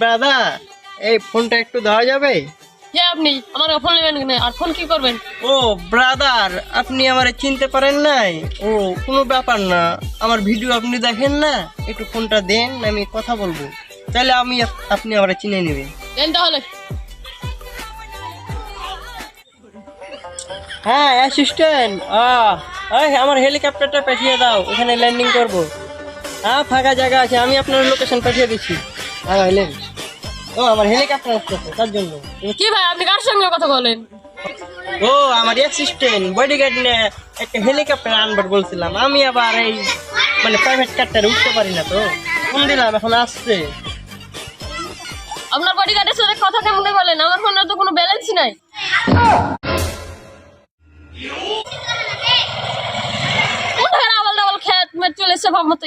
Brother, এই ফোনটা একটু দেওয়া যাবে? কে আপনি? আমার ফোন নেবেন না, আর ফোন কি করবেন? ও ব্রাদার, আপনি আমারে চিনতে পারেন নাই? ও কোনো ব্যাপার না, আমার ভিডিও আপনি দেখেন না, একটু ফোনটা দেন, আমি কথা বলবো, তাহলে আপনি আমারে চিনে নেবেন। দেন তাহলে। হ্যাঁ অ্যাসিস্ট্যান্ট, আমার হেলিকপ্টারটা পাঠিয়ে দাও, এখানে ল্যান্ডিং করব। হ্যাঁ ফাঁকা জায়গা আছে, আমি আপনার লোকেশন পাঠিয়ে দিচ্ছি। হ্যাঁ এলেন। ও আমার হেলিকপ্টার আসতেছে, তার জন্য। কি ভাই, আপনি কার সঙ্গে কথা বলেন? ও আমার অ্যাসিস্ট্যান্ট বডিগার্ড নিয়ে একটা হেলিকপ্টার আনবার বলছিলাম, আমি আবার এই মানে প্রাইভেট কারটারে উঠতে পারি না, তো ফোন দিলাম, এখন আসছে। আপনার বডিগার্ডের সাথে কথা কেমনে বলেন? আমার ফোনে তো কোনো ব্যালেন্সই নাই। কোথায় আবল ডাবল খেত মেট চলে এসে ভাব মতো।